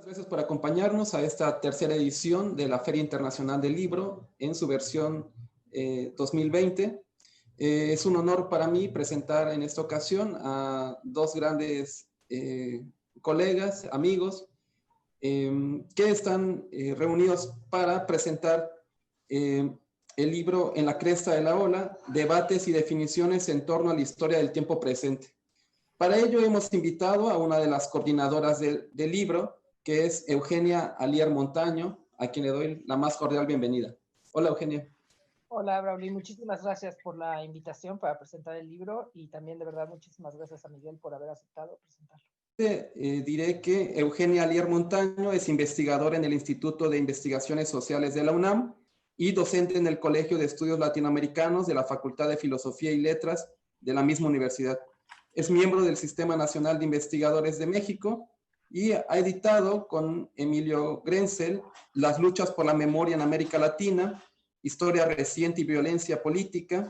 Muchas gracias por acompañarnos a esta tercera edición de la Feria Internacional del Libro en su versión 2020. Es un honor para mí presentar en esta ocasión a dos grandes colegas, amigos, que están reunidos para presentar el libro En la cresta de la ola, debates y definiciones en torno a la historia del tiempo presente. Para ello hemos invitado a una de las coordinadoras del libro, que es Eugenia Alier Montaño, a quien le doy la más cordial bienvenida. Hola, Eugenia. Hola, Braulio. Muchísimas gracias por la invitación para presentar el libro y también, de verdad, muchísimas gracias a Miguel por haber aceptado presentarlo. Diré que Eugenia Alier Montaño es investigadora en el Instituto de Investigaciones Sociales de la UNAM y docente en el Colegio de Estudios Latinoamericanos de la Facultad de Filosofía y Letras de la misma universidad. Es miembro del Sistema Nacional de Investigadores de México y ha editado con Emilio Grenzel Las luchas por la memoria en América Latina, Historia reciente y violencia política.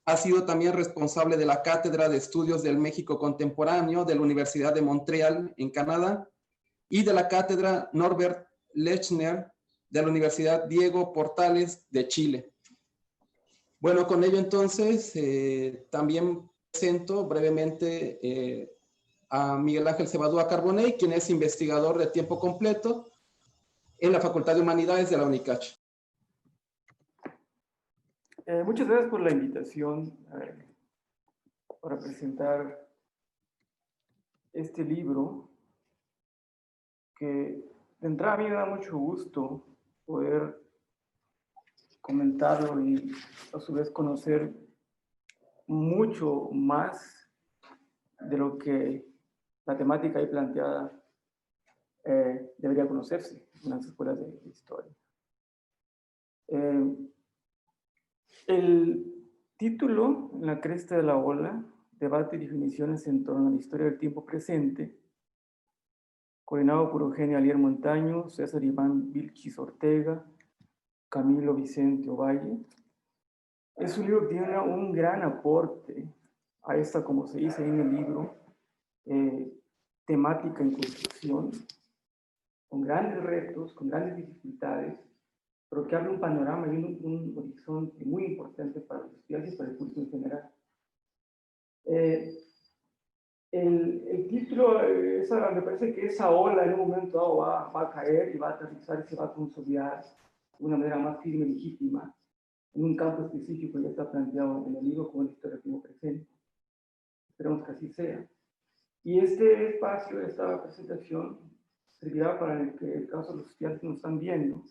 Ha sido también responsable de la Cátedra de Estudios del México Contemporáneo de la Universidad de Montreal, en Canadá, y de la Cátedra Norbert Lechner de la Universidad Diego Portales de Chile. Bueno, con ello entonces también presento brevemente a Miguel Ángel Cebadúa Carbonell, quien es investigador de tiempo completo en la Facultad de Humanidades de la UNICACH. Muchas gracias por la invitación para presentar este libro, que de entrada a mí me da mucho gusto poder comentarlo y a su vez conocer mucho más de lo que la temática ahí planteada debería conocerse en las escuelas de historia. El título, En la cresta de la ola, debate y definiciones en torno a la historia del tiempo presente, coordinado por Eugenia Alier Montaño, César Iván Vilchis Ortega, Camilo Vicente Ovalle, es un libro que tiene un gran aporte a esta, como se dice en el libro, temática en construcción, con grandes retos, con grandes dificultades, pero que abre un panorama y un horizonte muy importante para los estudiantes y para el público en general. El título, me parece que esa ola en un momento dado va a caer y va a aterrizar y se va a consolidar de una manera más firme y legítima en un campo específico ya está planteado en el libro como la historia del tiempo presente. Esperemos que así sea. Y este espacio, esta presentación, servirá para que, en el caso de los estudiantes que nos están viendo,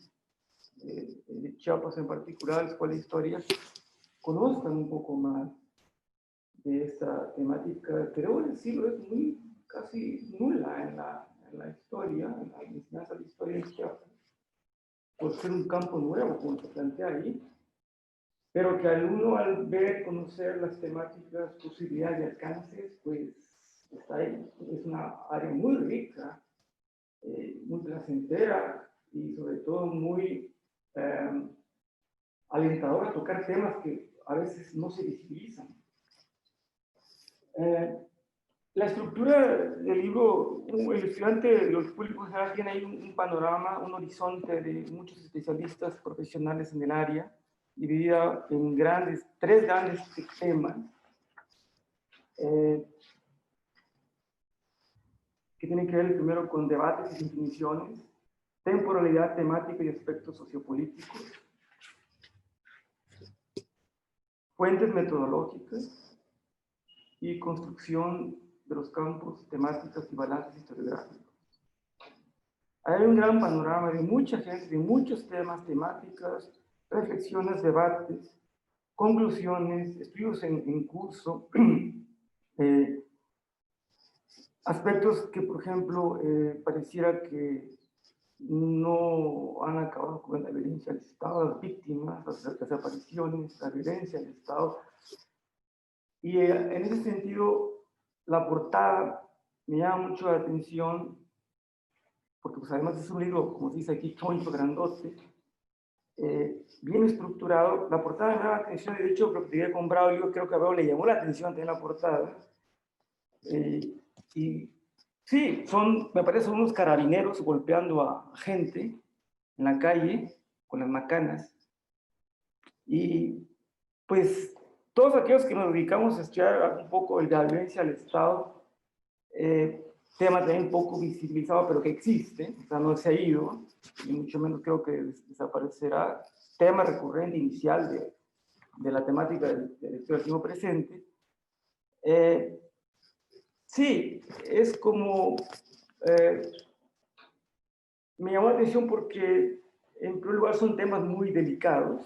de Chiapas en particular, la Escuela de Historia, conozcan un poco más de esta temática, que debo decirlo, es muy casi nula en la historia, en la enseñanza de la historia en Chiapas, por ser un campo nuevo, como se plantea ahí, pero que al ver, conocer las temáticas, posibilidades y alcances, pues está ahí. Es una área muy rica, muy placentera y sobre todo muy alentadora, tocar temas que a veces no se visibilizan. La estructura del libro, el estudiante, los públicos en general, tiene ahí un panorama, un horizonte de muchos especialistas profesionales en el área, dividida en tres grandes temas, que tienen que ver primero con debates y definiciones, temporalidad, temática y aspectos sociopolíticos, fuentes metodológicas y construcción de los campos, temáticas y balances historiográficos. Hay un gran panorama de mucha gente, de muchos temas, temáticas, reflexiones, debates, conclusiones, estudios en curso, aspectos que, por ejemplo, pareciera que no han acabado con la violencia del Estado, las víctimas, las desapariciones, la violencia del Estado. Y en ese sentido, la portada me llama mucho la atención, porque pues, además es un libro, como se dice aquí, choncho, grandote, bien estructurado. La portada me llama la atención, de hecho, lo que llegué con Braulio, creo que a Braulio le llamó la atención también la portada. Y Sí, me parece, son unos carabineros golpeando a gente en la calle con las macanas. Y pues todos aquellos que nos dedicamos a estudiar un poco la violencia al Estado, tema también poco visibilizado, pero que existe, o sea, no se ha ido, y mucho menos creo que desaparecerá, tema recurrente inicial de la temática del estudio presente. Sí, es como, me llamó la atención porque en primer lugar son temas muy delicados,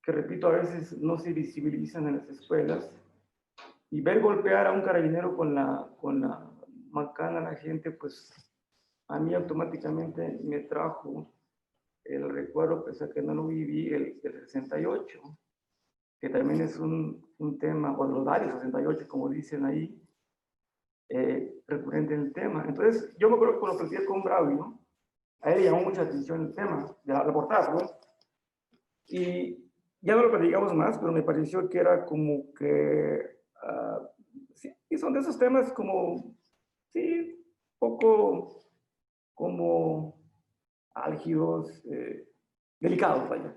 que repito, a veces no se visibilizan en las escuelas, y ver golpear a un carabinero con la macana a la gente, pues a mí automáticamente me trajo el recuerdo, pese a que no lo viví, el 68, que también es un tema, o los varios 68, como dicen ahí, recurrente en el tema. Entonces, yo me acuerdo que cuando platicé con Braulio, a él le llamó mucha atención el tema, de la portada, ¿no? Y ya no lo platicamos más, pero me pareció que era como que, sí, y son de esos temas como, sí, poco como álgidos, delicados, vaya,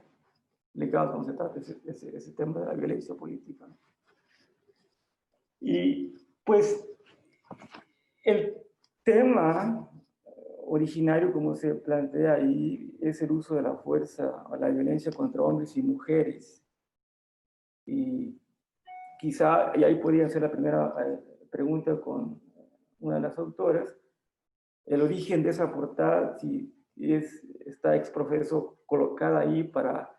delicados cuando se trata ese tema de la violencia política. Y pues el tema originario, como se plantea ahí, es el uso de la fuerza o la violencia contra hombres y mujeres. Y quizá, y ahí podría ser la primera pregunta con una de las autoras, el origen de esa portada, si está exprofeso colocada ahí para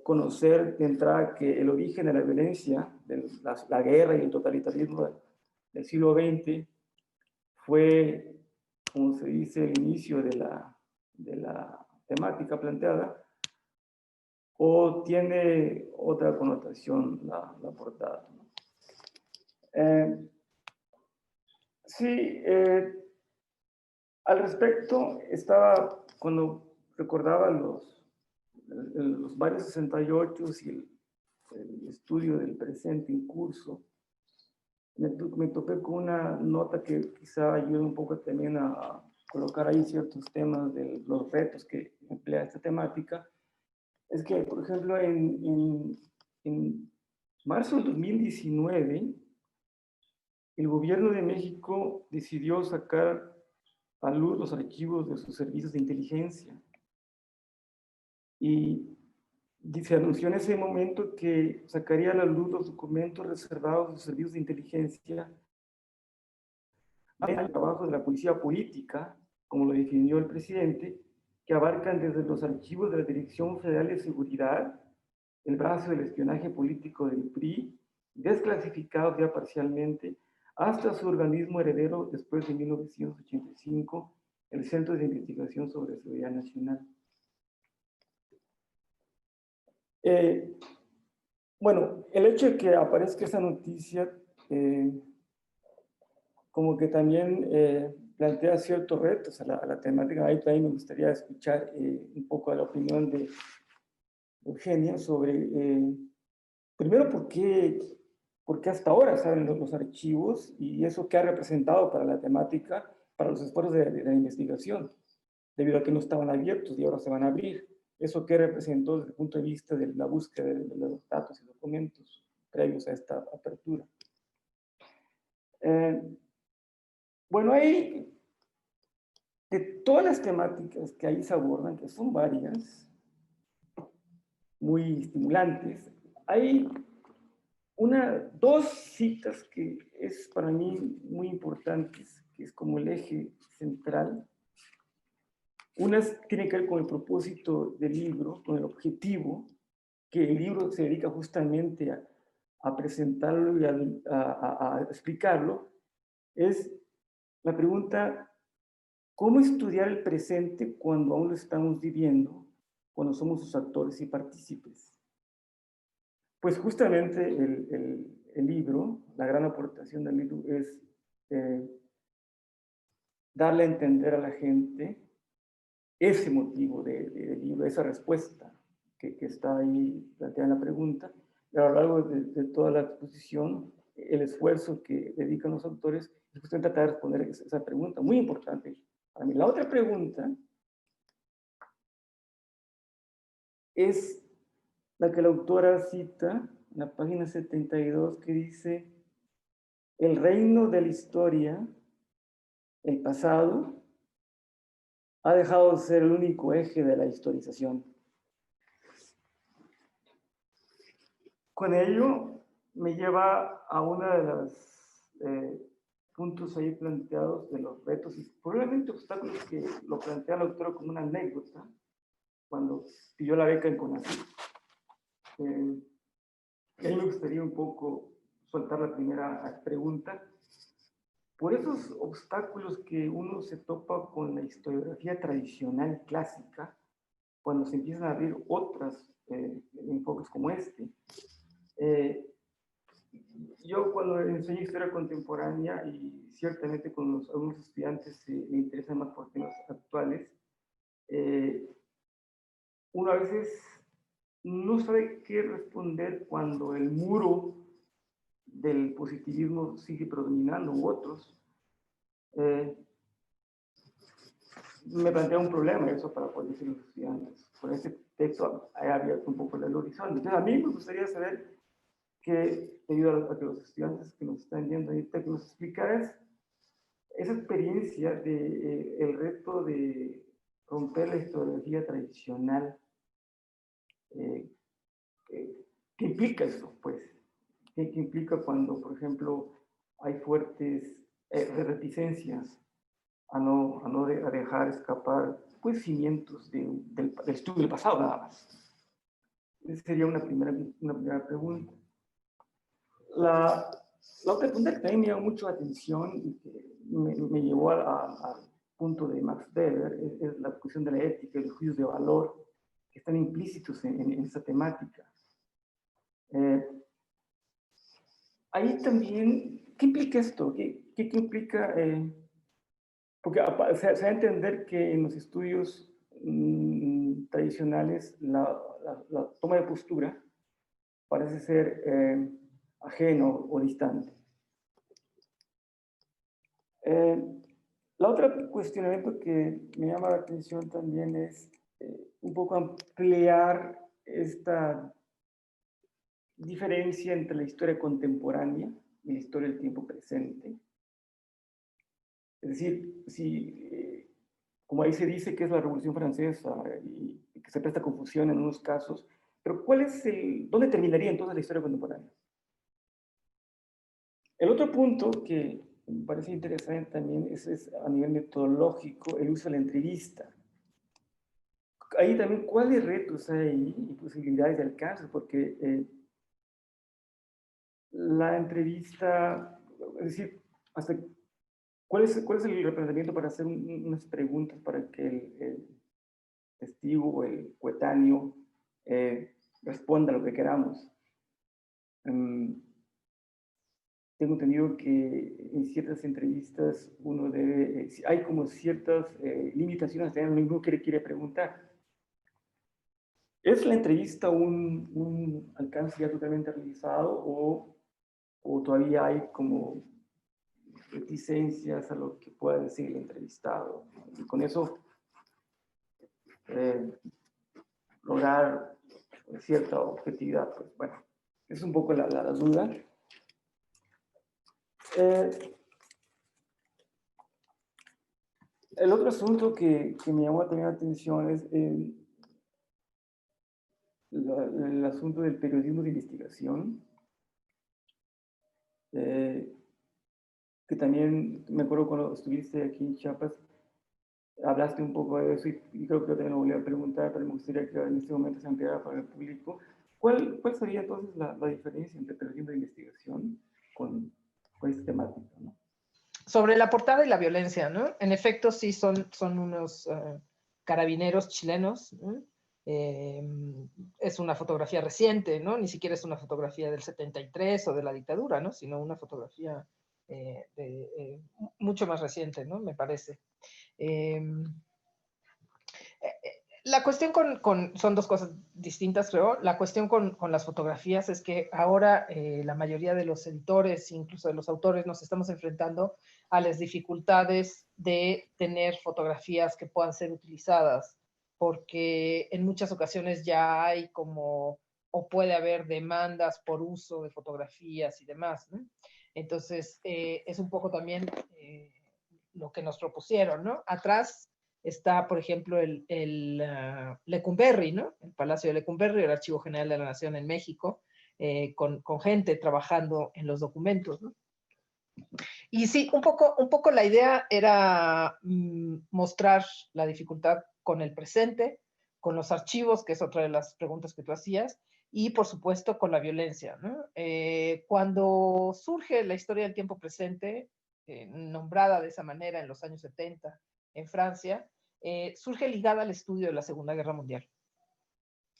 conocer de entrada que el origen de la violencia, de la guerra y el totalitarismo del siglo XX, fue, como se dice, el inicio de la temática planteada, o tiene otra connotación la portada, ¿no? Sí, al respecto, cuando recordaba los varios 68 y el estudio del presente en curso, me topé con una nota que quizá ayude un poco también a colocar ahí ciertos temas de los retos que emplea esta temática. Es que, por ejemplo, en marzo del 2019, el gobierno de México decidió sacar a luz los archivos de sus servicios de inteligencia. Y se anunció en ese momento que sacaría a la luz los documentos reservados de sus servicios de inteligencia al trabajo de la policía política, como lo definió el presidente, que abarcan desde los archivos de la Dirección Federal de Seguridad, el brazo del espionaje político del PRI, desclasificados ya parcialmente, hasta su organismo heredero después de 1985, el Centro de Investigación sobre Seguridad Nacional. Bueno, el hecho de que aparezca esa noticia como que también plantea ciertos retos a la temática. Ahí también me gustaría escuchar un poco la opinión de Eugenia sobre, primero, ¿por qué hasta ahora salen los archivos y eso qué ha representado para la temática, para los esfuerzos de la investigación, debido a que no estaban abiertos y ahora se van a abrir? ¿Eso qué representó desde el punto de vista de la búsqueda de los datos y documentos previos a esta apertura? Bueno, hay de todas las temáticas que ahí se abordan, que son varias, muy estimulantes, hay dos citas que es para mí muy importantes, que es como el eje central. Una tiene que ver con el propósito del libro, con el objetivo, que el libro se dedica justamente a presentarlo y a explicarlo, es la pregunta: ¿cómo estudiar el presente cuando aún lo estamos viviendo, cuando somos sus actores y partícipes? Pues justamente el libro, la gran aportación del libro es darle a entender a la gente ese motivo del libro, esa respuesta que está ahí planteada en la pregunta. Y a lo largo de toda la exposición el esfuerzo que dedican los autores es justamente tratar de responder esa pregunta, muy importante para mí. La otra pregunta es la que la autora cita en la página 72, que dice: el reino de la historia, el pasado, ha dejado de ser el único eje de la historización. Con ello me lleva a uno de los puntos ahí planteados de los retos y probablemente obstáculos que lo plantea el autor como una anécdota cuando pidió la beca en CONACYT. Y ahí me gustaría un poco soltar la primera pregunta. Por esos obstáculos que uno se topa con la historiografía tradicional clásica, cuando se empiezan a abrir otros enfoques como este, yo cuando enseño historia contemporánea, y ciertamente con algunos estudiantes me interesan más por temas actuales, uno a veces no sabe qué responder cuando el muro del positivismo sigue predominando u otros. Me plantea un problema eso para poder decir a los estudiantes. Con este texto he abierto un poco el horizonte. Entonces, a mí me gustaría saber que, debido a que los estudiantes que nos están viendo ahorita, que nos explicaras esa experiencia de el reto de romper la historiografía tradicional. ¿Qué implica eso, pues? ¿Qué implica cuando, por ejemplo, hay fuertes reticencias a no dejar escapar, pues, cimientos del estudio del pasado, nada más? Esa sería una primera pregunta. La otra pregunta que también me llamó mucho la atención y que me llevó al punto de Max Weber es la cuestión de la ética y los juicios de valor que están implícitos en esta temática. Ahí también, ¿qué implica esto? ¿Qué implica? Porque se va a entender que en los estudios tradicionales la toma de postura parece ser ajeno o distante. La otra cuestionamiento que me llama la atención también es un poco ampliar esta diferencia entre la historia contemporánea y la historia del tiempo presente. Es decir, si, como ahí se dice que es la Revolución Francesa y que se presta confusión en unos casos, pero ¿dónde terminaría entonces la historia contemporánea? El otro punto que me parece interesante también es a nivel metodológico el uso de la entrevista. Ahí también, ¿cuáles retos hay y posibilidades de alcance? Porque la entrevista, es decir, ¿cuál es el replanteamiento para hacer unas preguntas para que el testigo o el coetáneo responda a lo que queramos? Tengo entendido que en ciertas entrevistas uno debe, hay como ciertas limitaciones, uno quiere preguntar. ¿Es la entrevista un alcance ya totalmente realizado o todavía hay como reticencias a lo que pueda decir el entrevistado? Y con eso lograr cierta objetividad, pues bueno, es un poco la duda. El otro asunto que me llamó también la atención es el asunto del periodismo de investigación, que también me acuerdo cuando estuviste aquí en Chiapas, hablaste un poco de eso y creo que yo también lo volví a preguntar, pero me gustaría que en este momento se ampliara para el público. ¿Cuál sería entonces la diferencia entre periodismo de investigación con esta temática, ¿no? Sobre la portada y la violencia, ¿no? En efecto, sí son unos carabineros chilenos, ¿no? Es una fotografía reciente, ¿no? Ni siquiera es una fotografía del 73 o de la dictadura, ¿no? Sino una fotografía mucho más reciente, ¿no? Me parece. La cuestión son dos cosas distintas, creo. La cuestión con las fotografías es que ahora la mayoría de los editores, incluso de los autores, nos estamos enfrentando a las dificultades de tener fotografías que puedan ser utilizadas, porque en muchas ocasiones ya hay como, o puede haber demandas por uso de fotografías y demás, ¿no? Entonces, es un poco también lo que nos propusieron, ¿no? Atrás está, por ejemplo, Lecumberri, ¿no? El Palacio de Lecumberri, el Archivo General de la Nación en México, con gente trabajando en los documentos, ¿no? Y sí, un poco la idea era mostrar la dificultad con el presente, con los archivos, que es otra de las preguntas que tú hacías, y por supuesto con la violencia, ¿no? Cuando surge la historia del tiempo presente, nombrada de esa manera en los años 70 en Francia, surge ligada al estudio de la Segunda Guerra Mundial.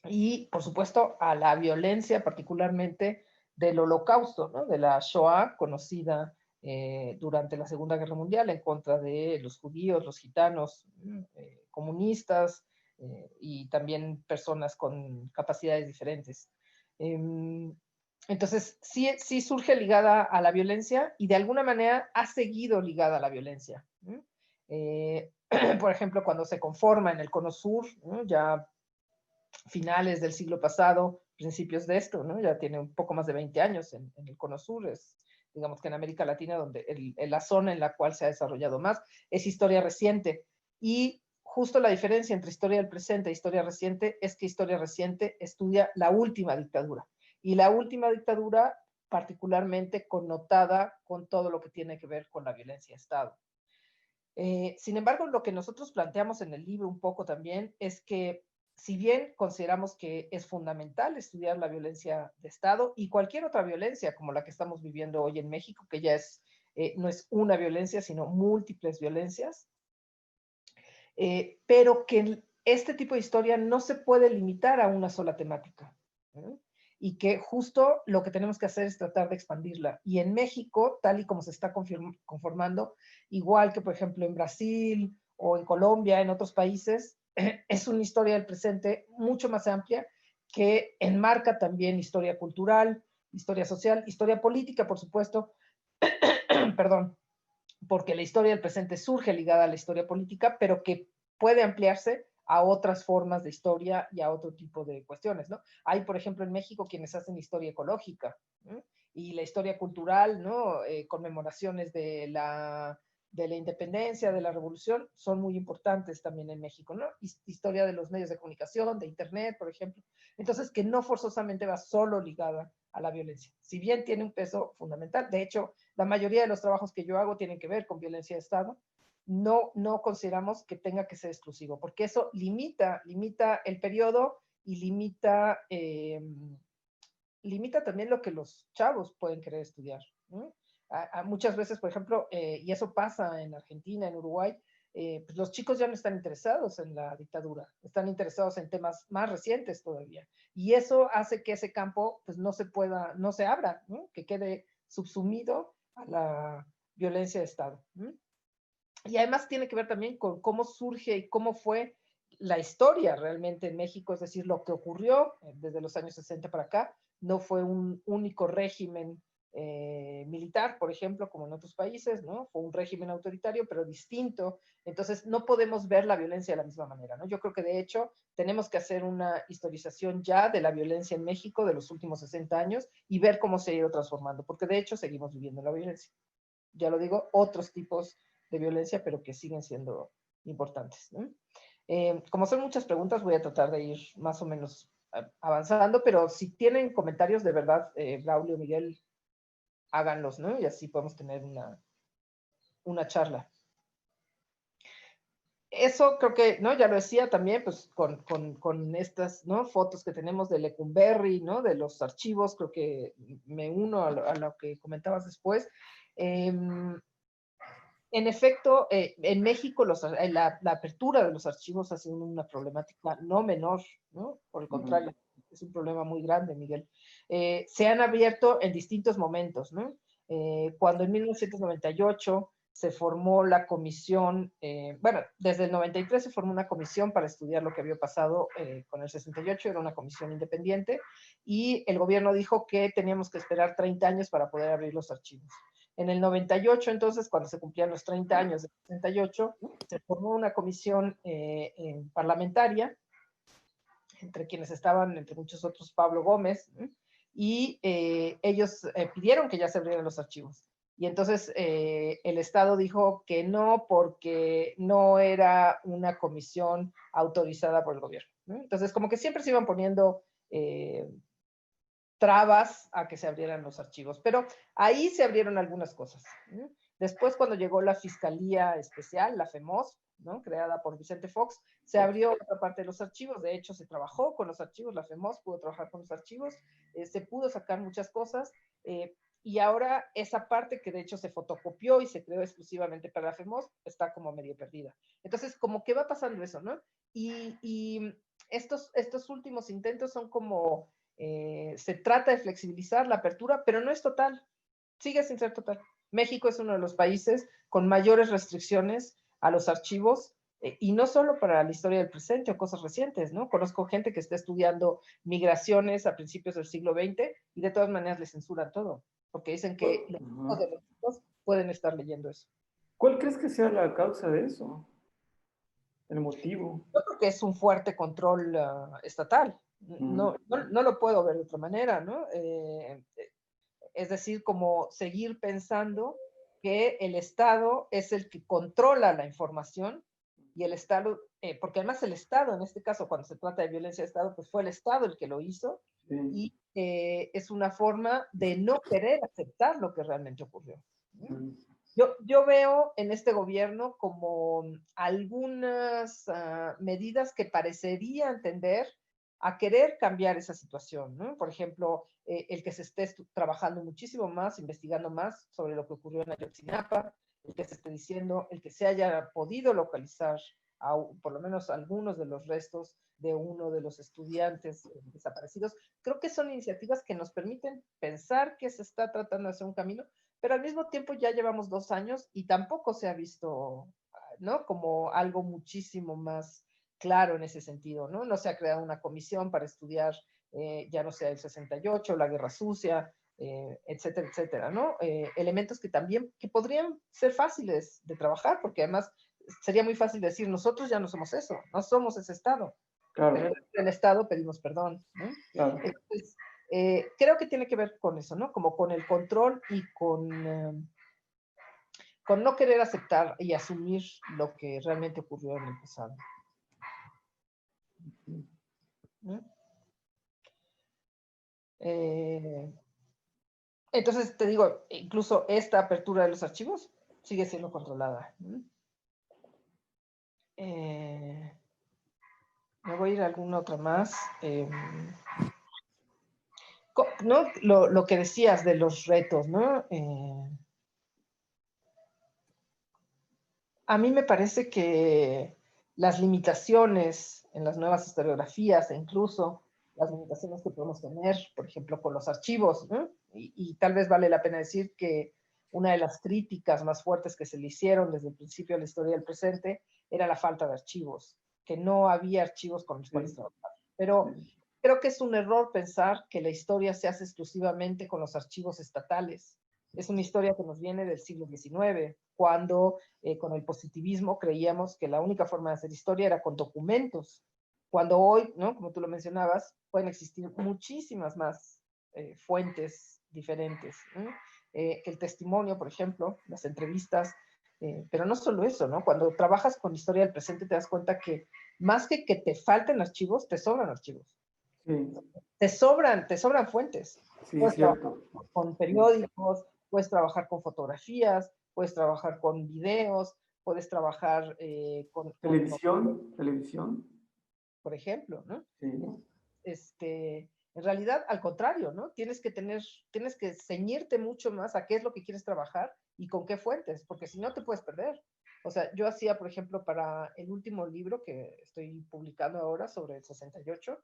Y, por supuesto, a la violencia particularmente del Holocausto, ¿no? De la Shoah, conocida durante la Segunda Guerra Mundial en contra de los judíos, los gitanos, comunistas y también personas con capacidades diferentes. Entonces, sí surge ligada a la violencia y de alguna manera ha seguido ligada a la violencia. Por ejemplo, cuando se conforma en el Cono Sur, ¿no? Ya finales del siglo pasado, principios de esto, ¿no? Ya tiene un poco más de 20 años en el Cono Sur, es, digamos que en América Latina, donde la zona en la cual se ha desarrollado más, es historia reciente. Y justo la diferencia entre historia del presente e historia reciente es que historia reciente estudia la última dictadura. Y la última dictadura particularmente connotada con todo lo que tiene que ver con la violencia de Estado. Sin embargo, lo que nosotros planteamos en el libro un poco también es que si bien consideramos que es fundamental estudiar la violencia de Estado y cualquier otra violencia como la que estamos viviendo hoy en México, que ya no es una violencia, sino múltiples violencias, pero que este tipo de historia no se puede limitar a una sola temática, ¿eh? Y que justo lo que tenemos que hacer es tratar de expandirla. Y en México, tal y como se está conformando, igual que por ejemplo en Brasil o en Colombia, en otros países, es una historia del presente mucho más amplia que enmarca también historia cultural, historia social, historia política, por supuesto, perdón, porque la historia del presente surge ligada a la historia política, pero que puede ampliarse a otras formas de historia y a otro tipo de cuestiones, ¿no? Hay, por ejemplo, en México quienes hacen historia ecológica, ¿no? Y la historia cultural, ¿no? Conmemoraciones de la independencia, de la revolución, son muy importantes también en México, ¿no? Historia de los medios de comunicación, de Internet, por ejemplo. Entonces, que no forzosamente va solo ligada a la violencia. Si bien tiene un peso fundamental, de hecho, la mayoría de los trabajos que yo hago tienen que ver con violencia de Estado, no consideramos que tenga que ser exclusivo, porque eso limita el periodo y limita también lo que los chavos pueden querer estudiar, ¿no? Muchas veces, por ejemplo, y eso pasa en Argentina, en Uruguay, pues los chicos ya no están interesados en la dictadura, están interesados en temas más recientes todavía. Y eso hace que ese campo pues no se abra, ¿no? Que quede subsumido a la violencia de Estado. ¿No? Y además tiene que ver también con cómo surge y cómo fue la historia realmente en México, es decir, lo que ocurrió desde los años 60 para acá, no fue un único régimen militar, por ejemplo, como en otros países, ¿no? Fue un régimen autoritario, pero distinto. Entonces, no podemos ver la violencia de la misma manera, ¿no? Yo creo que, de hecho, tenemos que hacer una historización ya de la violencia en México de los últimos 60 años y ver cómo se ha ido transformando, porque, de hecho, seguimos viviendo la violencia. Ya lo digo, otros tipos de violencia, pero que siguen siendo importantes, ¿no? Como son muchas preguntas, voy a tratar de ir más o menos avanzando, pero si tienen comentarios, de verdad, Braulio, Miguel, háganlos, ¿no? Y así podemos tener una charla. Eso creo que, ¿no? Ya lo decía también, pues con estas, ¿no? Fotos que tenemos de Lecumberri, ¿no? De los archivos, creo que me uno a lo que comentabas después. En efecto, en México la apertura de los archivos ha sido una problemática no menor, ¿no? Por el contrario, es un problema muy grande, Miguel. Se han abierto en distintos momentos, ¿no? Cuando en 1998 se formó la comisión, bueno, desde el 93 se formó una comisión para estudiar lo que había pasado con el 68, era una comisión independiente, y el gobierno dijo que teníamos que esperar 30 años para poder abrir los archivos. En el 98, entonces, cuando se cumplían los 30 años del 68, se formó una comisión parlamentaria, entre quienes estaban, entre muchos otros, Pablo Gómez, y ellos pidieron que ya se abrieran los archivos. Y entonces el Estado dijo que no, porque no era una comisión autorizada por el gobierno, ¿no? Entonces, como que siempre se iban poniendo trabas a que se abrieran los archivos. Pero ahí se abrieron algunas cosas, ¿no? Después, cuando llegó la Fiscalía Especial, la FEMOS, ¿no?, creada por Vicente Fox, se abrió otra parte de los archivos. De hecho, se trabajó con los archivos, la FEMOS pudo trabajar con los archivos, se pudo sacar muchas cosas, y ahora esa parte que de hecho se fotocopió y se creó exclusivamente para la FEMOS está como medio perdida. Entonces, como que va pasando eso, ¿no? Y estos últimos intentos son como, se trata de flexibilizar la apertura, pero no es total, sigue sin ser total. México es uno de los países con mayores restricciones a los archivos, y no solo para la historia del presente o cosas recientes, ¿no? Conozco gente que está estudiando migraciones a principios del siglo XX y de todas maneras le censuran todo, porque dicen que los hijos de los hijos pueden estar leyendo eso. ¿Cuál crees que sea la causa de eso? El motivo. Yo creo que es un fuerte control estatal. No lo puedo ver de otra manera, ¿no? Es decir, como seguir pensando que el Estado es el que controla la información, y el Estado, porque además el Estado, en este caso, cuando se trata de violencia de Estado, pues fue el Estado el que lo hizo, sí. Y es una forma de no querer aceptar lo que realmente ocurrió. Yo veo en este gobierno como algunas medidas que parecerían tender a querer cambiar esa situación, ¿no? Por ejemplo, el que se esté trabajando muchísimo más, investigando más sobre lo que ocurrió en Ayotzinapa, el que se esté diciendo, el que se haya podido localizar por lo menos algunos de los restos de uno de los estudiantes desaparecidos. Creo que son iniciativas que nos permiten pensar que se está tratando de hacer un camino, pero al mismo tiempo ya llevamos 2 años y tampoco se ha visto, ¿no?, como algo muchísimo más claro en ese sentido, ¿no? No se ha creado una comisión para estudiar, ya no sea el 68, la Guerra Sucia, etcétera, etcétera, ¿no? Elementos que también, que podrían ser fáciles de trabajar, porque además sería muy fácil decir, nosotros ya no somos eso, no somos ese Estado. Claro. Pero en el Estado pedimos perdón, ¿no? Claro. Entonces, creo que tiene que ver con eso, ¿no? Como con el control y con no querer aceptar y asumir lo que realmente ocurrió en el pasado. Entonces, te digo, incluso esta apertura de los archivos sigue siendo controlada. Me voy a ir a alguna otra más. ¿No? Lo que decías de los retos, ¿no? A mí me parece que las limitaciones en las nuevas historiografías, e incluso las limitaciones que podemos tener, por ejemplo, con los archivos, ¿no? Y tal vez vale la pena decir que una de las críticas más fuertes que se le hicieron desde el principio de la historia del presente era la falta de archivos, que no había archivos con los cuales trabajar. Pero creo que es un error pensar que la historia se hace exclusivamente con los archivos estatales. Es una historia que nos viene del siglo XIX, cuando con el positivismo creíamos que la única forma de hacer historia era con documentos, cuando hoy, ¿no?, como tú lo mencionabas, pueden existir muchísimas más fuentes diferentes, ¿no? El testimonio, por ejemplo, las entrevistas, pero no solo eso, ¿no? Cuando trabajas con historia del presente te das cuenta que más que te falten archivos, te sobran archivos. Sí. Te sobran fuentes. Sí, puedes trabajar con periódicos, puedes trabajar con fotografías, puedes trabajar con videos, puedes trabajar con televisión, por ejemplo, ¿no? Sí. En realidad, al contrario, ¿no? Tienes que ceñirte mucho más a qué es lo que quieres trabajar y con qué fuentes, porque si no te puedes perder. O sea, yo hacía, por ejemplo, para el último libro que estoy publicando ahora sobre el 68,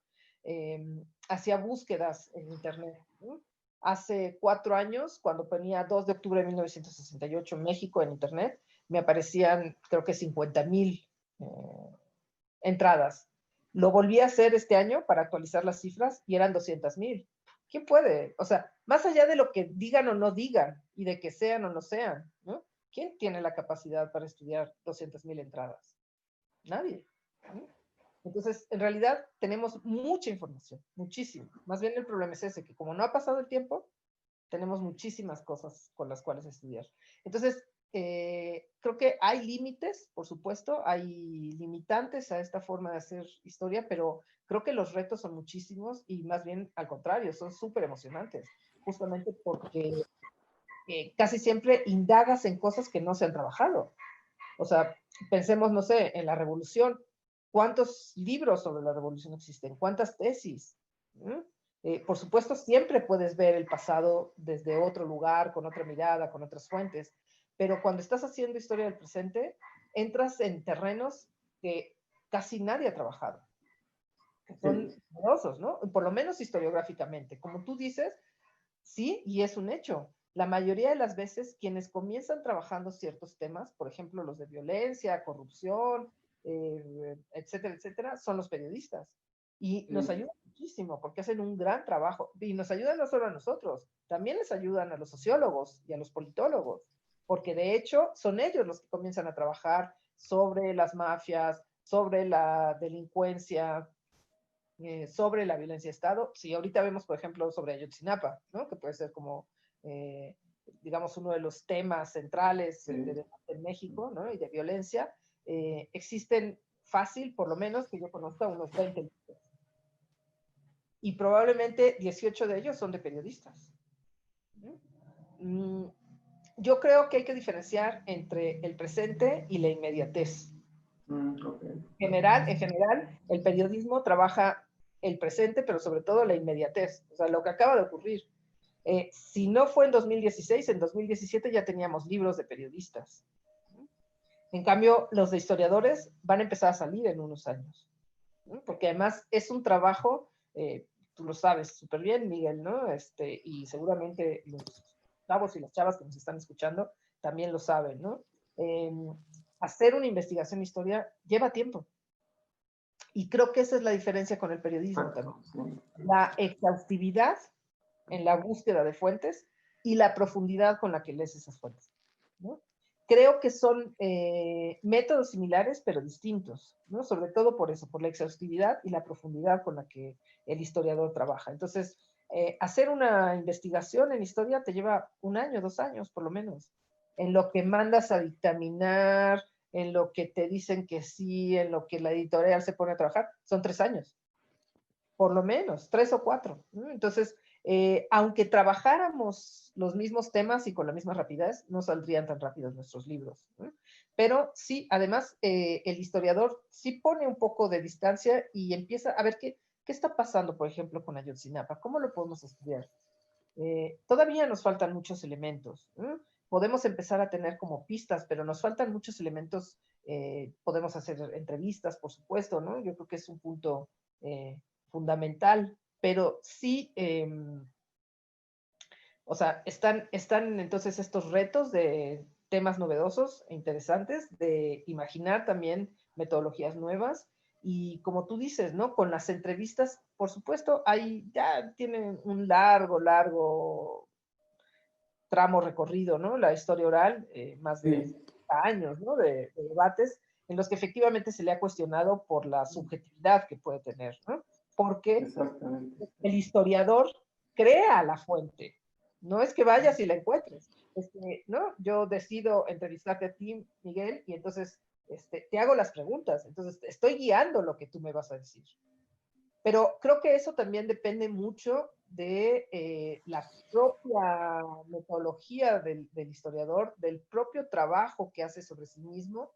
hacía búsquedas en internet, ¿no? hace 4 años, cuando ponía 2 de octubre de 1968 México en Internet, me aparecían, creo que 50,000 entradas. Lo volví a hacer este año para actualizar las cifras y eran 200,000. ¿Quién puede? O sea, más allá de lo que digan o no digan y de que sean o no sean, ¿no? ¿Quién tiene la capacidad para estudiar 200,000 entradas? Nadie, ¿no? Entonces, en realidad tenemos mucha información, muchísima. Más bien el problema es ese, que como no ha pasado el tiempo, tenemos muchísimas cosas con las cuales estudiar. Entonces, creo que hay límites, por supuesto, hay limitantes a esta forma de hacer historia, pero creo que los retos son muchísimos y más bien al contrario, son súper emocionantes, justamente porque casi siempre indagas en cosas que no se han trabajado. O sea, pensemos, no sé, en la revolución. ¿Cuántos libros sobre la revolución existen? ¿Cuántas tesis? Por supuesto, siempre puedes ver el pasado desde otro lugar, con otra mirada, con otras fuentes, pero cuando estás haciendo historia del presente, entras en terrenos que casi nadie ha trabajado, que son novedosos, ¿no? Por lo menos historiográficamente. Como tú dices, sí, y es un hecho. La mayoría de las veces quienes comienzan trabajando ciertos temas, por ejemplo, los de violencia, corrupción, etcétera, etcétera, son los periodistas. Y nos ayudan muchísimo porque hacen un gran trabajo. Y nos ayudan no solo a nosotros, también les ayudan a los sociólogos y a los politólogos, porque de hecho son ellos los que comienzan a trabajar sobre las mafias, sobre la delincuencia, sobre la violencia de Estado. Si ahorita vemos, por ejemplo, sobre Ayotzinapa, ¿no? Que puede ser como, digamos, uno de los temas centrales de debate en México, ¿no? Y de violencia, existen fácil, por lo menos, que yo conozca, unos 20 libros. Y probablemente 18 de ellos son de periodistas. Yo creo que hay que diferenciar entre el presente y la inmediatez. En general, el periodismo trabaja el presente, pero sobre todo la inmediatez, o sea, lo que acaba de ocurrir. Si no fue en 2016, en 2017 ya teníamos libros de periodistas. En cambio, los de historiadores van a empezar a salir en unos años, ¿no? Porque además es un trabajo, tú lo sabes súper bien, Miguel, ¿no? Y seguramente los chavos y las chavas que nos están escuchando también lo saben, ¿no? Hacer una investigación de historia lleva tiempo. Y creo que esa es la diferencia con el periodismo también. La exhaustividad en la búsqueda de fuentes y la profundidad con la que lees esas fuentes, ¿no? Creo que son métodos similares, pero distintos, ¿no? Sobre todo por eso, por la exhaustividad y la profundidad con la que el historiador trabaja. Entonces, hacer una investigación en historia te lleva 1 año, 2 años, por lo menos, en lo que mandas a dictaminar, en lo que te dicen que sí, en lo que la editorial se pone a trabajar, son 3 años, por lo menos, 3 o 4, ¿no? Entonces, aunque trabajáramos los mismos temas y con la misma rapidez, no saldrían tan rápidos nuestros libros, ¿no? Pero sí, además, el historiador sí pone un poco de distancia y empieza a ver qué está pasando, por ejemplo, con Ayotzinapa, cómo lo podemos estudiar. Todavía nos faltan muchos elementos, ¿no? Podemos empezar a tener como pistas, pero nos faltan muchos elementos. Podemos hacer entrevistas, por supuesto, ¿no? Yo creo que es un punto fundamental, pero sí, o sea, están entonces estos retos de temas novedosos e interesantes, de imaginar también metodologías nuevas, y como tú dices, ¿no? Con las entrevistas, por supuesto, ya tienen un largo tramo recorrido, ¿no? La historia oral, más de años, ¿no? De debates en los que efectivamente se le ha cuestionado por la subjetividad que puede tener, ¿no? Porque el historiador crea la fuente. No es que vayas y la encuentres. Es que, ¿no? Yo decido entrevistarte a ti, Miguel, y entonces te hago las preguntas. Entonces, estoy guiando lo que tú me vas a decir. Pero creo que eso también depende mucho de la propia metodología del historiador, del propio trabajo que hace sobre sí mismo.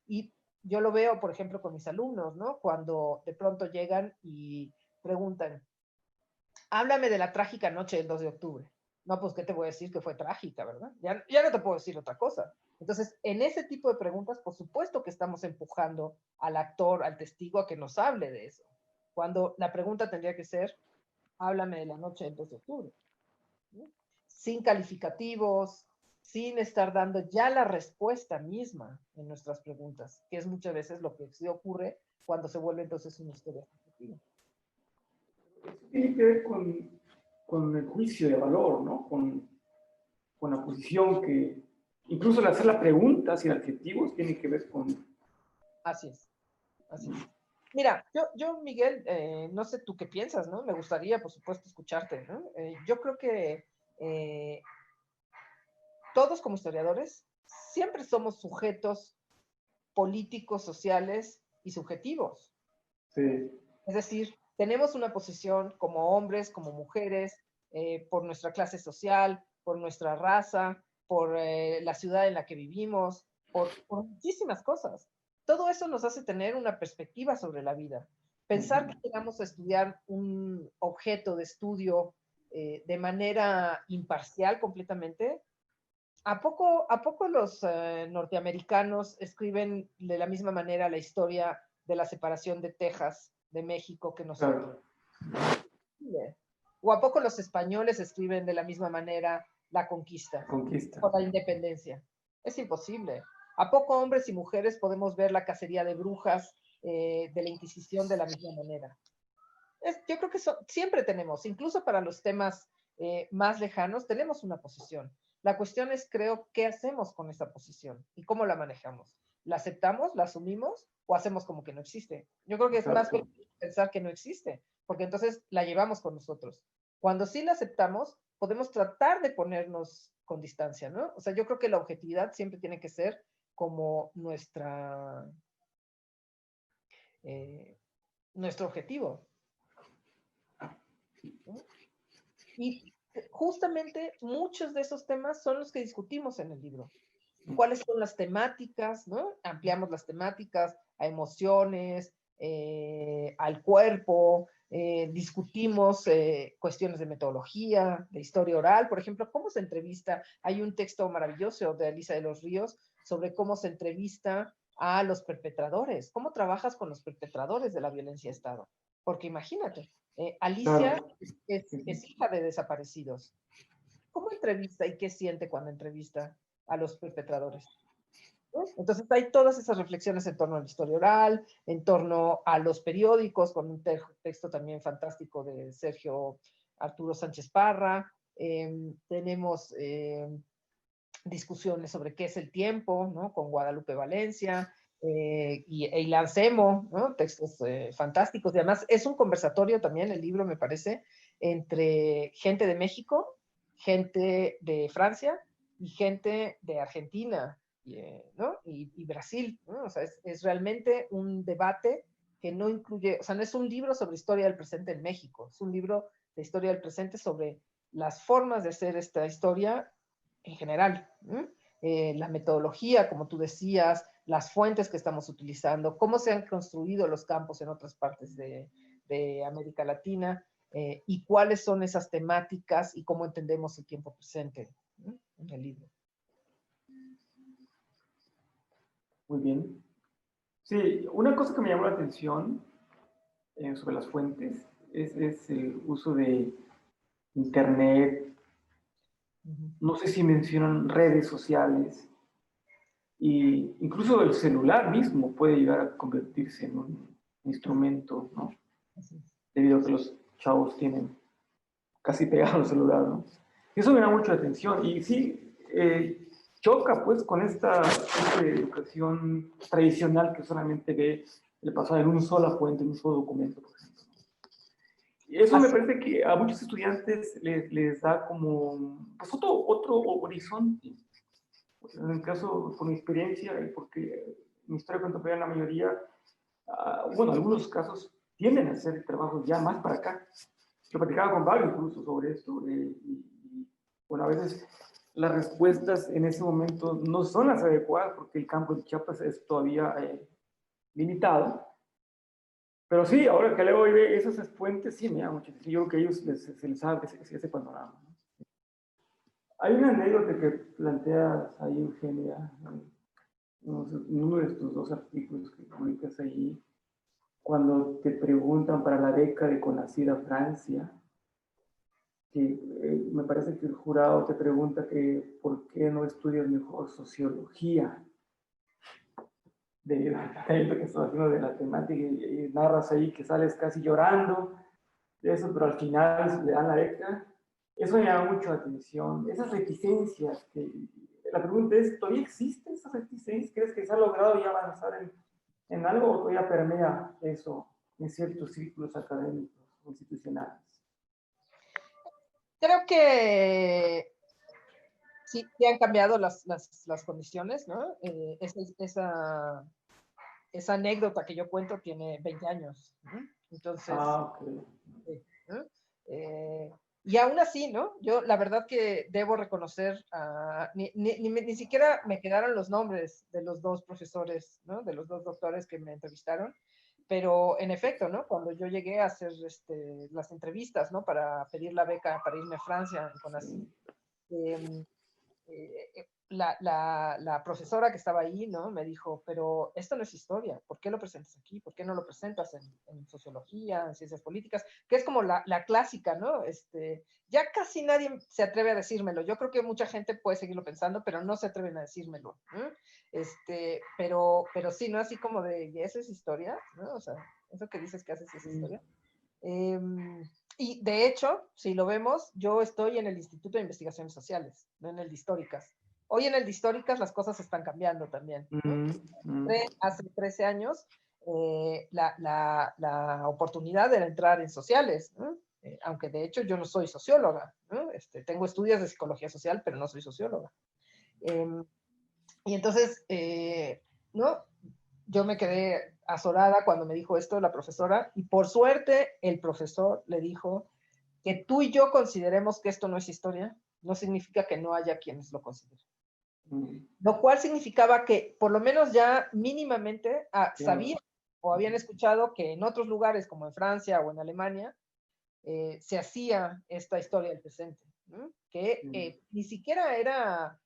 Y yo lo veo, por ejemplo, con mis alumnos, ¿no? Cuando de pronto llegan y preguntan, háblame de la trágica noche del 2 de octubre. No, pues, ¿qué te voy a decir? Que fue trágica, ¿verdad? Ya no te puedo decir otra cosa. Entonces, en ese tipo de preguntas, por supuesto que estamos empujando al actor, al testigo, a que nos hable de eso. Cuando la pregunta tendría que ser, háblame de la noche del 2 de octubre. ¿no? Sin calificativos, sin estar dando ya la respuesta misma en nuestras preguntas, que es muchas veces lo que sí ocurre cuando se vuelve entonces una historia subjetiva. Eso tiene que ver con el juicio de valor, ¿no? Con la posición que, incluso el hacer la pregunta sin adjetivos, tiene que ver con... Así es, así es. Mira, yo Miguel, no sé tú qué piensas, ¿no? Me gustaría, por supuesto, escucharte, ¿no? Yo creo que todos como historiadores siempre somos sujetos políticos, sociales y subjetivos. Sí. Es decir, tenemos una posición como hombres, como mujeres, por nuestra clase social, por nuestra raza, por la ciudad en la que vivimos, por muchísimas cosas. Todo eso nos hace tener una perspectiva sobre la vida. Pensar que llegamos a estudiar un objeto de estudio de manera imparcial completamente. ¿A poco los norteamericanos escriben de la misma manera la historia de la separación de Texas de México que nosotros? Claro. ¿O a poco los españoles escriben de la misma manera la conquista o la independencia? Es imposible. ¿A poco hombres y mujeres podemos ver la cacería de brujas de la Inquisición de la misma manera? Yo creo que siempre tenemos, incluso para los temas más lejanos, tenemos una posición. La cuestión es, creo, ¿qué hacemos con esa posición y cómo la manejamos? ¿La aceptamos, la asumimos o hacemos como que no existe? Yo creo que es más pensar que no existe, porque entonces la llevamos con nosotros. Cuando sí la aceptamos, podemos tratar de ponernos con distancia, ¿no? O sea, yo creo que la objetividad siempre tiene que ser como nuestro objetivo. Y justamente muchos de esos temas son los que discutimos en el libro. ¿Cuáles son las temáticas? ¿No? Ampliamos las temáticas a emociones, al cuerpo, discutimos cuestiones de metodología, de historia oral, por ejemplo, cómo se entrevista. Hay un texto maravilloso de Elisa de los Ríos sobre cómo se entrevista a los perpetradores, cómo trabajas con los perpetradores de la violencia de Estado. Porque imagínate, Alicia es hija de desaparecidos. ¿Cómo entrevista y qué siente cuando entrevista a los perpetradores? ¿No? Entonces hay todas esas reflexiones en torno a la historia oral, en torno a los periódicos, con un texto también fantástico de Sergio Arturo Sánchez Parra. Tenemos discusiones sobre qué es el tiempo, ¿no? Con Guadalupe Valencia e Ilan Semo, ¿no? Textos fantásticos. Y además es un conversatorio también, el libro me parece, entre gente de México, gente de Francia y gente de Argentina, ¿no? Y Brasil, ¿no? O sea, es realmente un debate que no incluye, o sea, no es un libro sobre historia del presente en México, es un libro de historia del presente sobre las formas de hacer esta historia en general. La metodología, como tú decías, las fuentes que estamos utilizando, cómo se han construido los campos en otras partes de América Latina y cuáles son esas temáticas y cómo entendemos el tiempo presente en el libro. Muy bien. Sí, una cosa que me llamó la atención sobre las fuentes es el uso de Internet. No sé si mencionan redes sociales. Y incluso el celular mismo puede llegar a convertirse en un instrumento, ¿no? Debido a que los chavos tienen casi pegado el celular, ¿no? Eso me da mucha atención y sí, choca pues con esta educación tradicional que solamente ve el pasado en una sola fuente, en un solo documento, por ejemplo. Y eso me parece que a muchos estudiantes les da como pues otro horizonte. En el caso, con mi experiencia, y porque mi historia contemporánea, la mayoría, bueno, algunos casos tienden a hacer trabajos ya más para acá. Yo platicaba con varios incluso sobre esto, y bueno, a veces las respuestas en ese momento no son las adecuadas porque el campo de Chiapas es todavía limitado. Pero sí, ahora que leo esas fuentes, sí me da mucho. Yo creo que a ellos se les abre ese panorama, ¿no? Hay una anécdota que planteas ahí, Eugenia, en uno de estos dos artículos que publicas ahí, cuando te preguntan para la beca de CONACYT a Francia, Sí, me parece que el jurado te pregunta que por qué no estudias mejor sociología, de lo que estás haciendo de la temática, y narras ahí que sales casi llorando de eso, pero al final le dan la beca. Eso me llama mucho la atención. Esas reticencias, la pregunta es, ¿todavía existen esas reticencias? ¿Crees que se ha logrado ya avanzar en algo o todavía permea eso en ciertos círculos académicos o institucionales? Creo que sí han cambiado las condiciones, ¿no? Esa anécdota que yo cuento tiene 20 años, ¿no? Entonces, Ok. ¿no? Eh, y aún así, ¿no? Yo la verdad que debo reconocer, ni siquiera me quedaron los nombres de los dos profesores, ¿no? De los dos doctores que me entrevistaron, pero en efecto, ¿no? Cuando yo llegué a hacer las entrevistas, ¿no? Para pedir la beca para irme a Francia con así, la profesora que estaba ahí, ¿no? Me dijo, pero esto no es historia, ¿por qué lo presentas aquí? ¿Por qué no lo presentas en sociología, en ciencias políticas? Que es como la clásica, ¿no? Ya casi nadie se atreve a decírmelo. Yo creo que mucha gente puede seguirlo pensando, pero no se atreven a decírmelo, ¿no? Pero sí, ¿no? Así como de, ¿y eso es historia? ¿No? O sea, eso que dices que haces es historia. Y de hecho, si lo vemos, yo estoy en el Instituto de Investigaciones Sociales, no en el de Históricas. Hoy en el de Históricas las cosas están cambiando también, ¿no? Hace 13 años la oportunidad era entrar en sociales, ¿no? Aunque de hecho yo no soy socióloga, ¿no? Tengo estudios de psicología social, pero no soy socióloga. Y entonces, ¿no? Yo me quedé azorada cuando me dijo esto la profesora, y por suerte el profesor le dijo que tú y yo consideremos que esto no es historia, no significa que no haya quienes lo consideren. Lo cual significaba que por lo menos ya mínimamente sabían o habían escuchado que en otros lugares como en Francia o en Alemania se hacía esta historia del presente, ¿no? Que ni siquiera era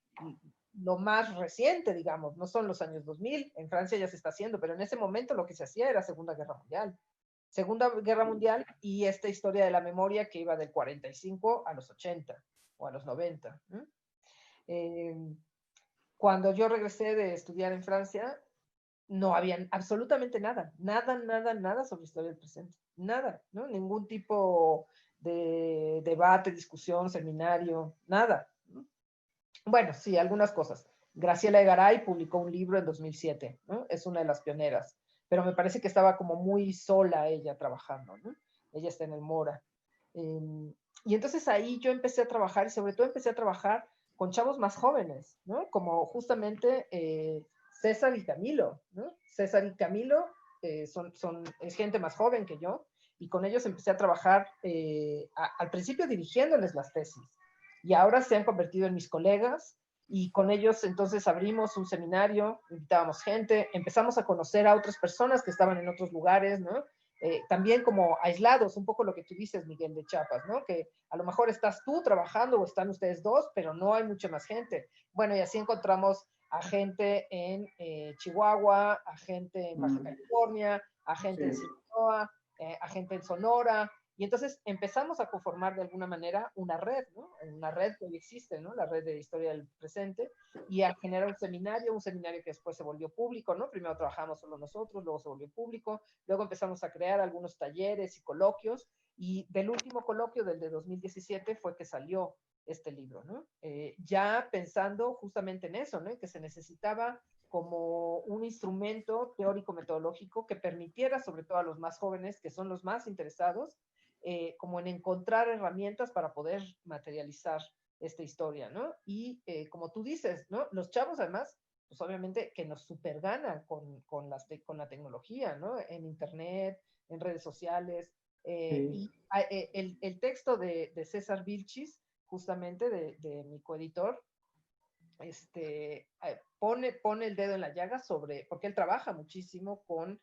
lo más reciente, digamos, no son los años 2000, en Francia ya se está haciendo, pero en ese momento lo que se hacía era Segunda Guerra Mundial. Segunda Guerra Mundial y esta historia de la memoria que iba del 45 a los 80 o a los 90. Cuando yo regresé de estudiar en Francia, no había absolutamente nada, nada sobre historia del presente, nada, ¿no? Ningún tipo de debate, discusión, seminario, nada. Bueno, sí, algunas cosas. Graciela Egaray publicó un libro en 2007, ¿no? Es una de las pioneras, pero me parece que estaba como muy sola ella trabajando, ¿no? Ella está en el Mora. Y entonces ahí yo empecé a trabajar y sobre todo empecé a trabajar con chavos más jóvenes, ¿no? Como justamente César y Camilo, ¿no? César y Camilo es gente más joven que yo y con ellos empecé a trabajar al principio dirigiéndoles las tesis y ahora se han convertido en mis colegas y con ellos entonces abrimos un seminario, invitábamos gente, empezamos a conocer a otras personas que estaban en otros lugares, ¿no? También como aislados, un poco lo que tú dices, Miguel, de Chiapas, ¿no? Que a lo mejor estás tú trabajando o están ustedes dos, pero no hay mucha más gente. Bueno, y así encontramos a gente en Chihuahua, a gente en Baja California, a gente en Sinaloa, a gente en Sonora, y entonces empezamos a conformar de alguna manera una red, ¿no? Una red que hoy existe, ¿no? La red de historia del presente, y a generar un seminario que después se volvió público, ¿no? Primero trabajamos solo nosotros, luego se volvió público, luego empezamos a crear algunos talleres y coloquios, y del último coloquio, del de 2017, fue que salió este libro, ¿no? Ya pensando justamente en eso, ¿no? Que se necesitaba como un instrumento teórico-metodológico que permitiera, sobre todo a los más jóvenes, que son los más interesados, como en encontrar herramientas para poder materializar esta historia, ¿no? Y como tú dices, ¿no? Los chavos además, pues obviamente que nos superganan con la tecnología, ¿no? En internet, en redes sociales. Y el texto de César Vilchis, justamente de mi coeditor, pone el dedo en la llaga sobre, porque él trabaja muchísimo con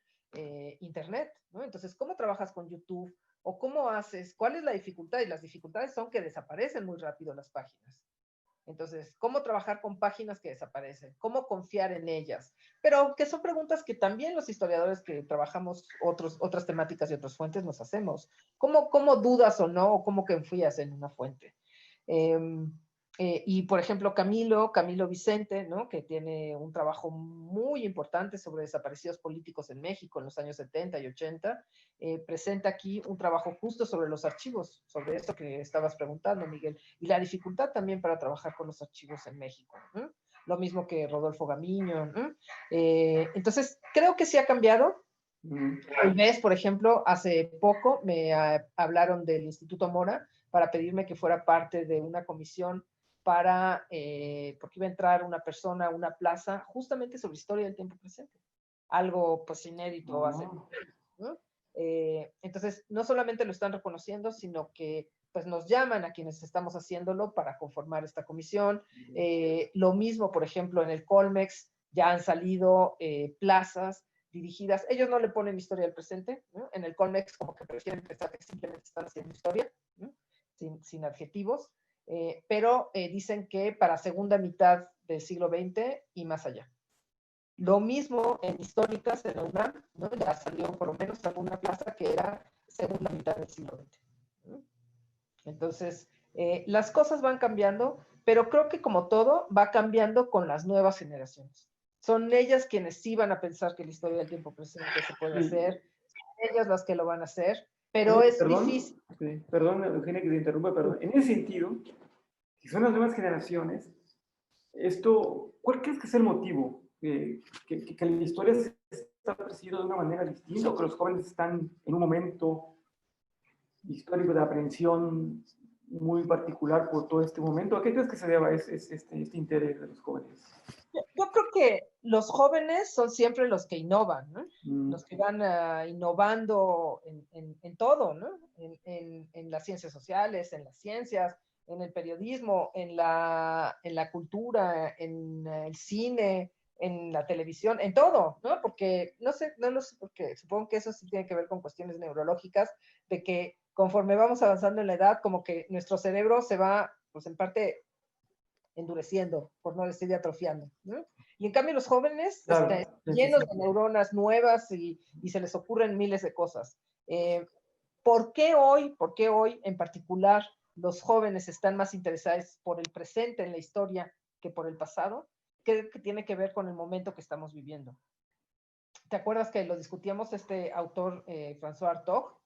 internet, ¿no? Entonces, ¿cómo trabajas con YouTube? ¿O cómo haces? ¿Cuál es la dificultad? Y las dificultades son que desaparecen muy rápido las páginas. Entonces, ¿cómo trabajar con páginas que desaparecen? ¿Cómo confiar en ellas? Pero que son preguntas que también los historiadores que trabajamos otras temáticas y otras fuentes nos hacemos. ¿Cómo dudas o no? ¿O cómo confías en una fuente? Y, por ejemplo, Camilo Vicente, ¿no? Que tiene un trabajo muy importante sobre desaparecidos políticos en México en los años 70 y 80, presenta aquí un trabajo justo sobre los archivos, sobre esto que estabas preguntando, Miguel, y la dificultad también para trabajar con los archivos en México, ¿no? Lo mismo que Rodolfo Gamiño, ¿no? Entonces, creo que sí ha cambiado. Tal vez, por ejemplo, hace poco me hablaron del Instituto Mora para pedirme que fuera parte de una comisión porque iba a entrar una persona a una plaza justamente sobre historia del tiempo presente. Algo pues inédito hace, ¿no? Entonces, no solamente lo están reconociendo, sino que pues nos llaman a quienes estamos haciéndolo para conformar esta comisión. Lo mismo, por ejemplo, en el Colmex ya han salido plazas dirigidas. Ellos no le ponen historia del presente, ¿no? En el Colmex como que prefieren pensar que simplemente están haciendo historia, ¿no? sin adjetivos. Pero dicen que para segunda mitad del siglo XX y más allá. Lo mismo en históricas de la UNAM, ¿no? Ya salió por lo menos alguna plaza que era segunda mitad del siglo XX. ¿No? Entonces, las cosas van cambiando, pero creo que como todo, va cambiando con las nuevas generaciones. Son ellas quienes sí van a pensar que la historia del tiempo presente se puede hacer, son ellas las que lo van a hacer, pero es difícil. Perdón, Eugenia, que te interrumpa, perdón. En ese sentido, si son las nuevas generaciones, ¿cuál crees que es el motivo? Que la historia se está percibiendo de una manera distinta, o que los jóvenes están en un momento histórico de aprehensión muy particular por todo este momento. ¿A qué crees que se deba este interés de los jóvenes? Yo creo que los jóvenes son siempre los que innovan, ¿no? Los que van innovando en todo, ¿no? En las ciencias sociales, en las ciencias, en el periodismo, en la cultura, en el cine, en la televisión, en todo, ¿no? Porque, no sé, porque supongo que eso sí tiene que ver con cuestiones neurológicas, de que conforme vamos avanzando en la edad, como que nuestro cerebro se va, pues en parte, endureciendo, por no decir atrofiando, ¿no? Y en cambio los jóvenes claro, llenos de neuronas nuevas y se les ocurren miles de cosas. ¿Por qué hoy en particular los jóvenes están más interesados por el presente en la historia que por el pasado? ¿Qué tiene que ver con el momento que estamos viviendo? ¿Te acuerdas que lo discutíamos este autor, François Hartog,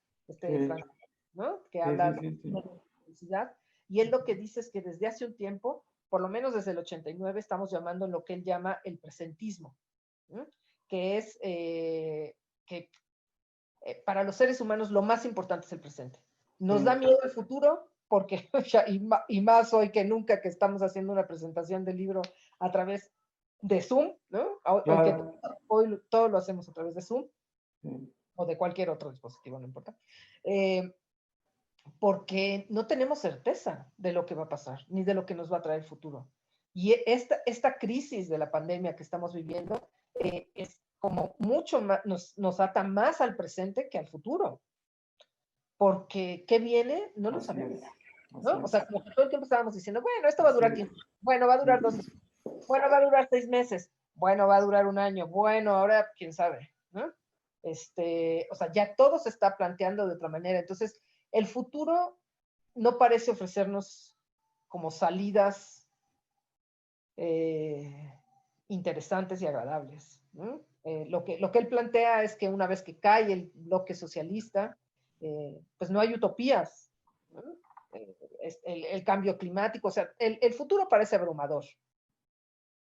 ¿no? Que habla de la felicidad? Y él lo que dice es que desde hace un tiempo, por lo menos desde el 89, estamos llamando lo que él llama el presentismo, ¿no? Que es que para los seres humanos lo más importante es el presente. Nos da miedo el futuro, porque y más hoy que nunca que estamos haciendo una presentación del libro a través de Zoom, ¿no? Claro. Hoy todo lo hacemos a través de Zoom, o de cualquier otro dispositivo, no importa. Porque no tenemos certeza de lo que va a pasar, ni de lo que nos va a traer el futuro. Y esta crisis de la pandemia que estamos viviendo es como mucho más, nos ata más al presente que al futuro. Porque ¿qué viene? No lo sabemos. ¿No? O sea, como que todo el tiempo estábamos diciendo, bueno, esto va a durar tiempo. Bueno, va a durar 2 meses. Bueno, va a durar 6 meses. Bueno, va a durar 1 año. Bueno, ahora quién sabe, ¿no? O sea, ya todo se está planteando de otra manera. Entonces, el futuro no parece ofrecernos como salidas interesantes y agradables, ¿no? Lo que él plantea es que una vez que cae el bloque socialista, pues no hay utopías, ¿no? El cambio climático, o sea, el futuro parece abrumador.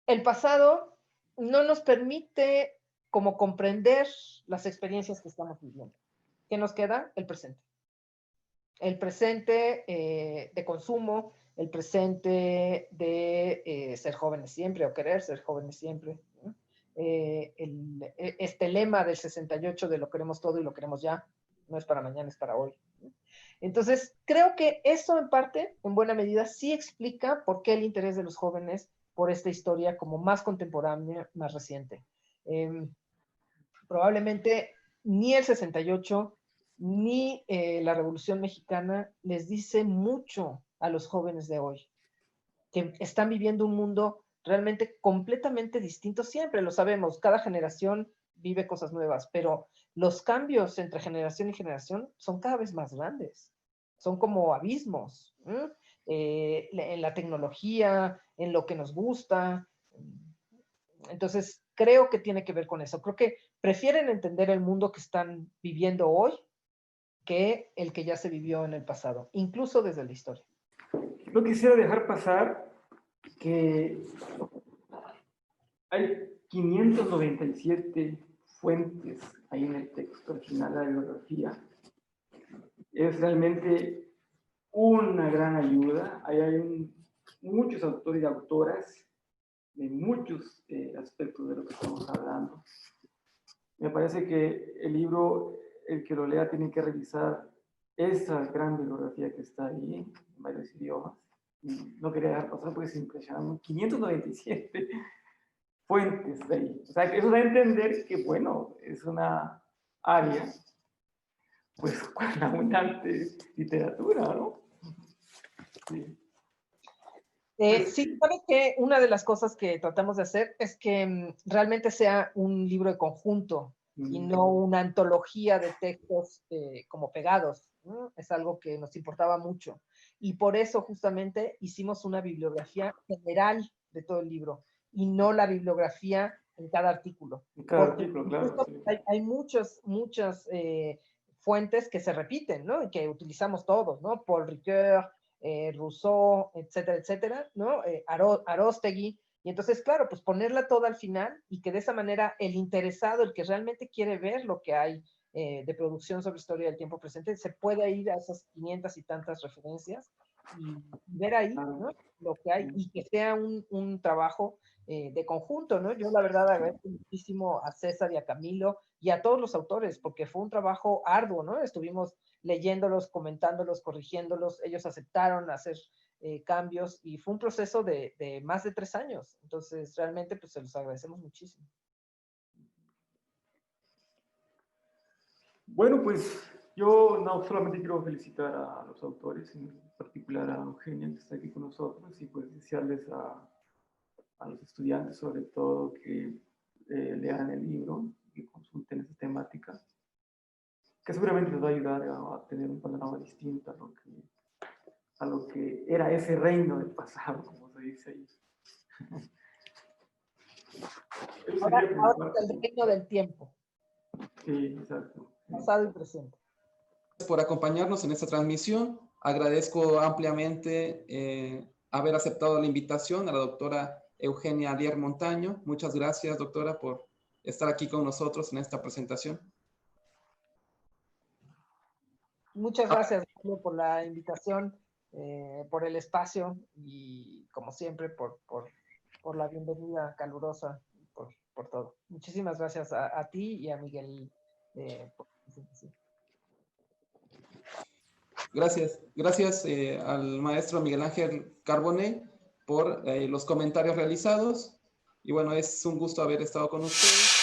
El pasado no nos permite como comprender las experiencias que estamos viviendo. ¿Qué nos queda? El presente. El presente de consumo, el presente de ser jóvenes siempre o querer ser jóvenes siempre, ¿no? Este lema del 68 de lo queremos todo y lo queremos ya, no es para mañana, es para hoy, ¿no? Entonces, creo que eso en parte, en buena medida, sí explica por qué el interés de los jóvenes por esta historia como más contemporánea, más reciente. Probablemente ni el 68 ni la Revolución Mexicana les dice mucho a los jóvenes de hoy. que están viviendo un mundo realmente completamente distinto siempre, lo sabemos, cada generación vive cosas nuevas, pero los cambios entre generación y generación son cada vez más grandes, son como abismos, en la tecnología, en lo que nos gusta. Entonces, creo que tiene que ver con eso. Creo que prefieren entender el mundo que están viviendo hoy que el que ya se vivió en el pasado, incluso desde la historia. No quisiera dejar pasar que hay 597 fuentes ahí en el texto original de la bibliografía. Es realmente una gran ayuda. Ahí hay muchos autores y autoras de muchos aspectos de lo que estamos hablando. Me parece que el libro, el que lo lea, tiene que revisar esa gran bibliografía que está ahí en varios idiomas. Y no quería dejar pasar porque es impresionante. 597 fuentes de ahí. O sea, que eso da a entender que, bueno, es una área, pues, con abundante literatura, ¿no? Sí. Sí, sabes que una de las cosas que tratamos de hacer es que realmente sea un libro de conjunto y no una antología de textos como pegados, ¿no? Es algo que nos importaba mucho. Y por eso justamente hicimos una bibliografía general de todo el libro y no la bibliografía en cada artículo. En cada artículo, claro. Sí. Hay muchas fuentes que se repiten, ¿no? Y que utilizamos todos, ¿no? Paul Ricoeur, Rousseau, etcétera, etcétera, ¿no? Aróstegui. Y entonces, claro, pues ponerla toda al final y que de esa manera el interesado, el que realmente quiere ver lo que hay de producción sobre historia del tiempo presente, se puede ir a esas 500 y tantas referencias y ver ahí, ¿no? Lo que hay y que sea un trabajo de conjunto, ¿no? Yo la verdad agradezco muchísimo a César y a Camilo y a todos los autores porque fue un trabajo arduo, ¿no? Estuvimos leyéndolos, comentándolos, corrigiéndolos, ellos aceptaron hacer cambios y fue un proceso de más de 3 años. Entonces, realmente, pues se los agradecemos muchísimo. Bueno, pues yo no solamente quiero felicitar a los autores, en particular a Eugenia, que está aquí con nosotros, y pues desearles a los estudiantes, sobre todo, que lean el libro, que consulten esa temática, que seguramente les va a ayudar a tener un panorama distinto a lo que era ese reino del pasado, como se dice ahí. Ahora es el reino del tiempo. Sí, exacto. Pasado y presente. Por acompañarnos en esta transmisión. Agradezco ampliamente haber aceptado la invitación a la doctora Eugenia Alier Montaño. Muchas gracias, doctora, por estar aquí con nosotros en esta presentación. Muchas gracias, Pablo, por la invitación, por el espacio y, como siempre, por la bienvenida calurosa, por todo. Muchísimas gracias a ti y a Miguel por la presentación. Gracias al maestro Miguel Ángel Carbone por los comentarios realizados. Y bueno, es un gusto haber estado con ustedes.